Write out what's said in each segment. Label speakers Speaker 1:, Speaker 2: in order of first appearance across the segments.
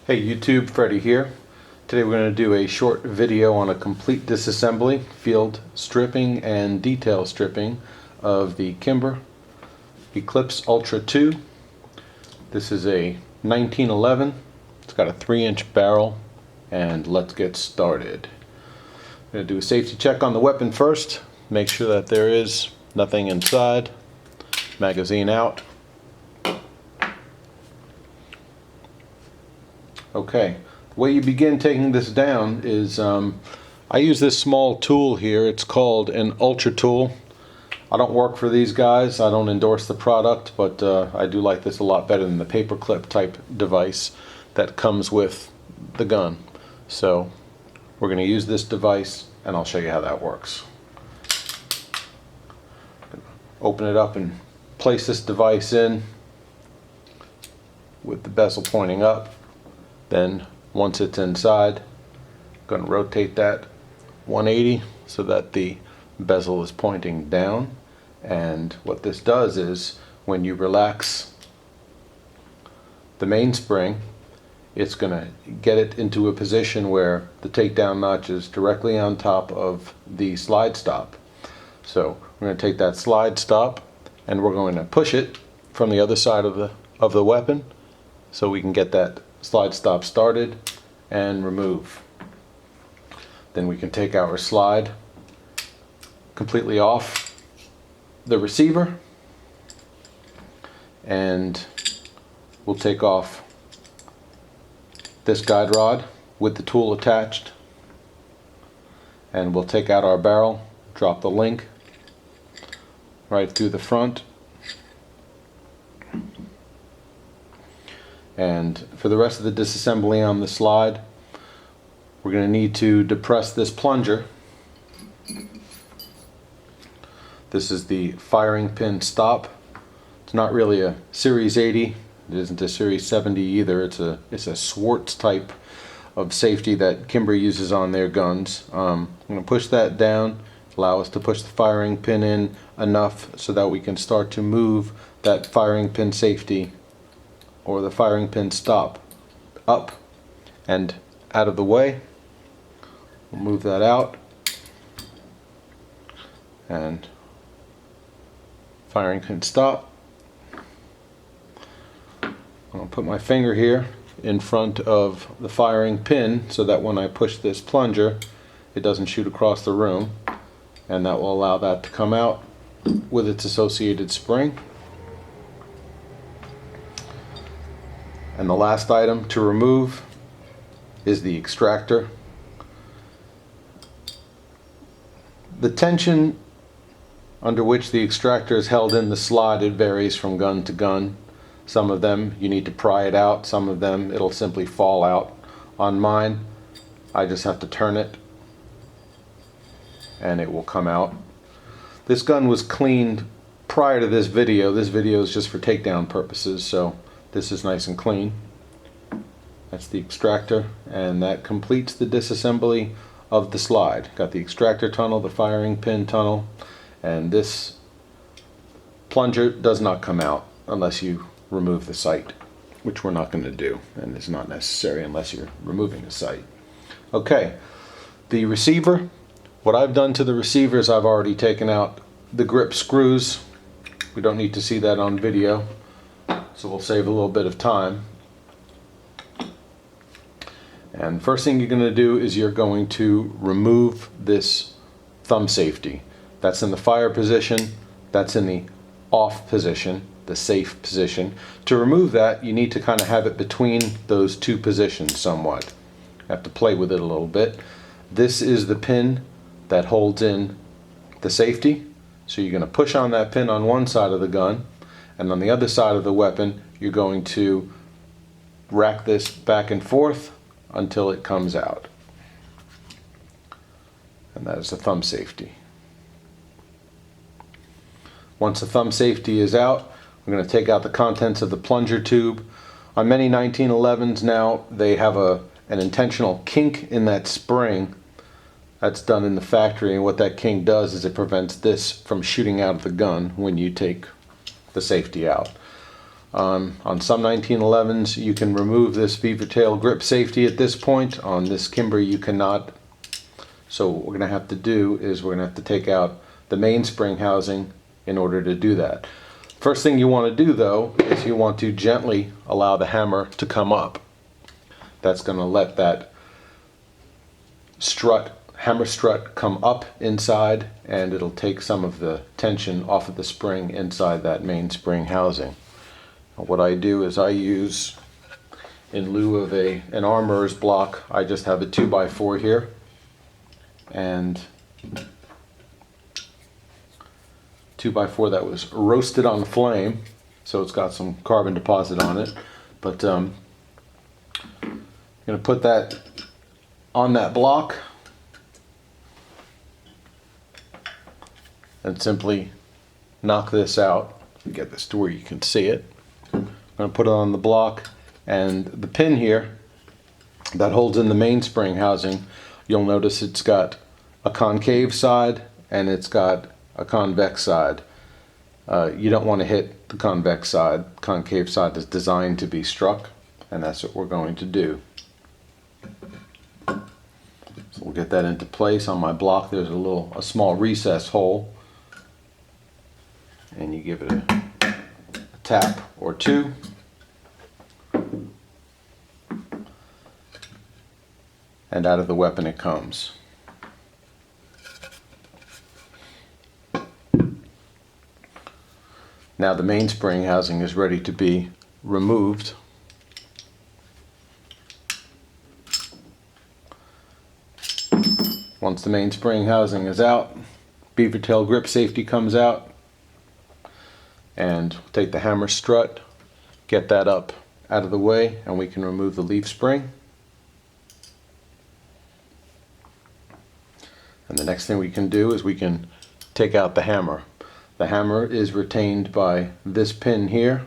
Speaker 1: Hey YouTube, Freddie here. Today we're going to do a short video on a complete disassembly, field stripping and detail stripping of the Kimber Eclipse Ultra II. This is a 1911. It's got a 3-inch barrel, and let's get started. I'm going to do a safety check on the weapon first, make sure that there is nothing inside. Magazine out. Okay, the way you begin taking this down is I use this small tool here. It's called an Ultra tool. I don't work for these guys. I don't endorse the product, but I do like this a lot better than the paperclip type device that comes with the gun. So we're going to use this device and I'll show you how that works. Open it up and place this device in with the bezel pointing up. Then once it's inside, I'm going to rotate that 180 so that the bezel is pointing down. And what this does is when you relax the mainspring, it's going to get it into a position where the takedown notch is directly on top of the slide stop. So we're going to take that slide stop and we're going to push it from the other side of the weapon so we can get that slide stop started and remove. Then we can take our slide completely off the receiver, and we'll take off this guide rod with the tool attached, and we'll take out our barrel, drop the link right through the front. And for the rest of the disassembly on the slide, we're going to need to depress this plunger. This is the firing pin stop. It's not really a Series 80. It isn't a Series 70 either. It's a Swartz type of safety that Kimber uses on their guns. I'm going to push that down, allow us to push the firing pin in enough so that we can start to move that firing pin safety or the firing pin stop up and out of the way. We'll move that out, and firing pin stop. I'll put my finger here in front of the firing pin so that when I push this plunger it doesn't shoot across the room, and that will allow that to come out with its associated spring. And the last item to remove is the extractor. The tension under which the extractor is held in the slot, it varies from gun to gun. Some of them you need to pry it out, some of them it'll simply fall out. On mine, I just have to turn it and it will come out. This gun was cleaned prior to this video. This video is just for takedown purposes, so this is nice and clean. That's the extractor, and that completes the disassembly of the slide. Got the extractor tunnel, the firing pin tunnel, and this plunger does not come out unless you remove the sight, which we're not going to do, and it's not necessary unless you're removing the sight. Okay, the receiver. What I've done to the receiver is I've already taken out the grip screws. We don't need to see that on video, so we'll save a little bit of time. And first thing you're going to do is you're going to remove this thumb safety. That's in the fire position, that's in the off position, the safe position. To remove that, you need to kind of have it between those two positions somewhat. You have to play with it a little bit. This is the pin that holds in the safety. So you're going to push on that pin on one side of the gun, and on the other side of the weapon you're going to rack this back and forth until it comes out. And that is the thumb safety. Once the thumb safety is out, we're going to take out the contents of the plunger tube. On many 1911s now, they have an intentional kink in that spring. That's done in the factory, and what that kink does is it prevents this from shooting out of the gun when you take the safety out. On some 1911s you can remove this beaver tail grip safety at this point. On this Kimber you cannot. So what we're going to have to do is we're going to have to take out the mainspring housing in order to do that. First thing you want to do though is you want to gently allow the hammer to come up. That's going to let that hammer strut come up inside, and it'll take some of the tension off of the spring inside that mainspring housing. What I do is I use, in lieu of an armorer's block, I just have a 2x4 here, and 2x4 that was roasted on the flame, so it's got some carbon deposit on it. But I'm going to put that on that block and simply knock this out. Get this to where you can see it. I'm going to put it on the block, and the pin here that holds in the mainspring housing, you'll notice it's got a concave side and it's got a convex side. You don't want to hit the convex side. Concave side is designed to be struck, and that's what we're going to do. So we'll get that into place. On my block there's a small recess hole, and you give it a tap or two. And out of the weapon it comes. Now the mainspring housing is ready to be removed. Once the mainspring housing is out, beaver tail grip safety comes out, and take the hammer strut, get that up out of the way, and we can remove the leaf spring. And the next thing we can do is we can take out the hammer. The hammer is retained by this pin here,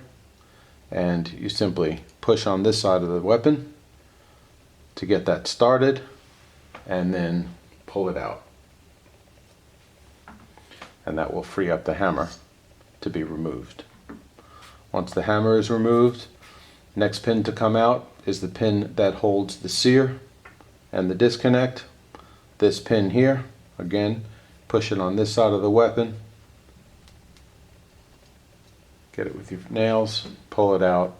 Speaker 1: and you simply push on this side of the weapon to get that started, and then pull it out. And that will free up the hammer to be removed. Once the hammer is removed, next pin to come out is the pin that holds the sear and the disconnect. This pin here, again, push it on this side of the weapon, get it with your nails, pull it out,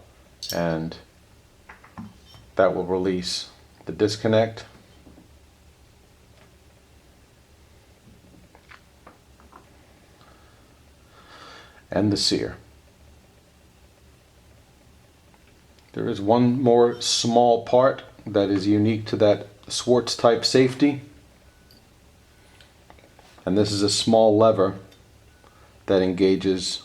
Speaker 1: and that will release the disconnect. And the sear. There is one more small part that is unique to that Swartz type safety, and this is a small lever that engages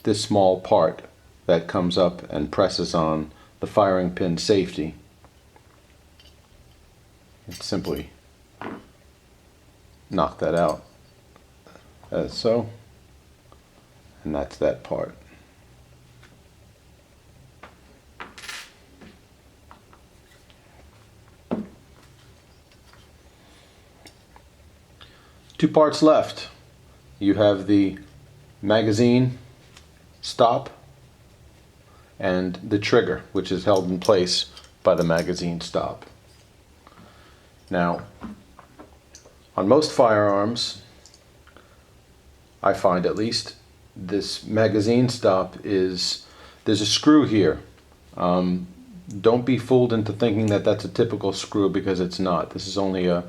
Speaker 1: this small part that comes up and presses on the firing pin safety. And simply knock that out as so. And that's that part. Two parts left. You have the magazine stop and the trigger, which is held in place by the magazine stop. Now, on most firearms, I find at least, this magazine stop there's a screw here. Don't be fooled into thinking that that's a typical screw, because it's not. This is only a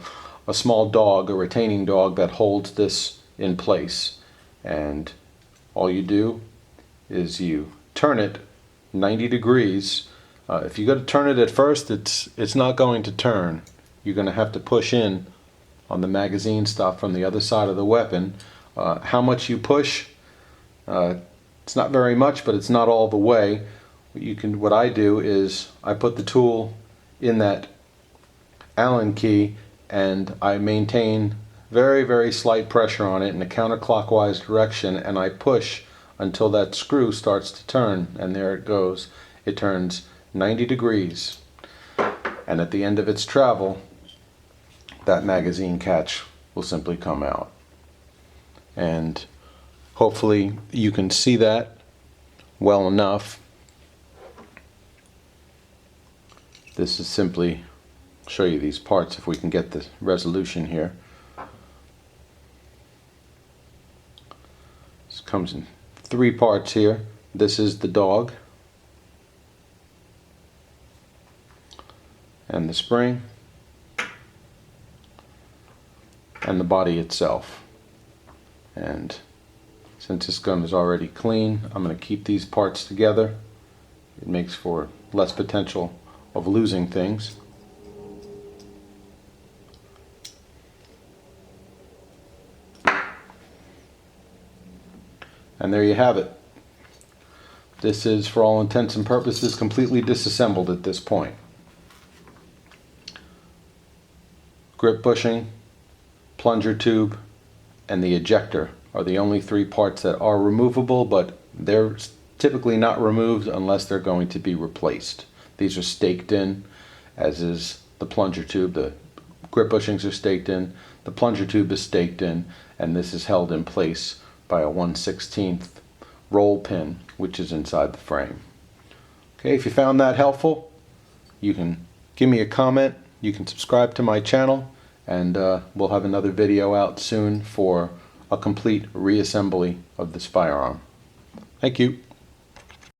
Speaker 1: small dog, a retaining dog, that holds this in place. And all you do is you turn it 90 degrees. If you go to turn it at first, it's not going to turn. You're going to have to push in on the magazine stop from the other side of the weapon. How much you push, it's not very much, but it's not all the way. What I do is I put the tool in that Allen key, and I maintain very, very slight pressure on it in a counterclockwise direction, and I push until that screw starts to turn, and there it goes. It turns 90 degrees, and at the end of its travel, that magazine catch will simply come out. And hopefully you can see that well enough. This is simply show you these parts if we can get the resolution here. This comes in 3 parts here. This is the dog and the spring and the body itself. And since this gun is already clean, I'm going to keep these parts together. It makes for less potential of losing things. And there you have it. This is, for all intents and purposes, completely disassembled at this point. Grip bushing, plunger tube, and the ejector are the only 3 parts that are removable, but they're typically not removed unless they're going to be replaced. These are staked in, as is the plunger tube. The grip bushings are staked in, the plunger tube is staked in, and this is held in place by a 1/16 roll pin, which is inside the frame. Okay, if you found that helpful, you can give me a comment, you can subscribe to my channel, and we'll have another video out soon for a complete reassembly of this firearm. Thank you.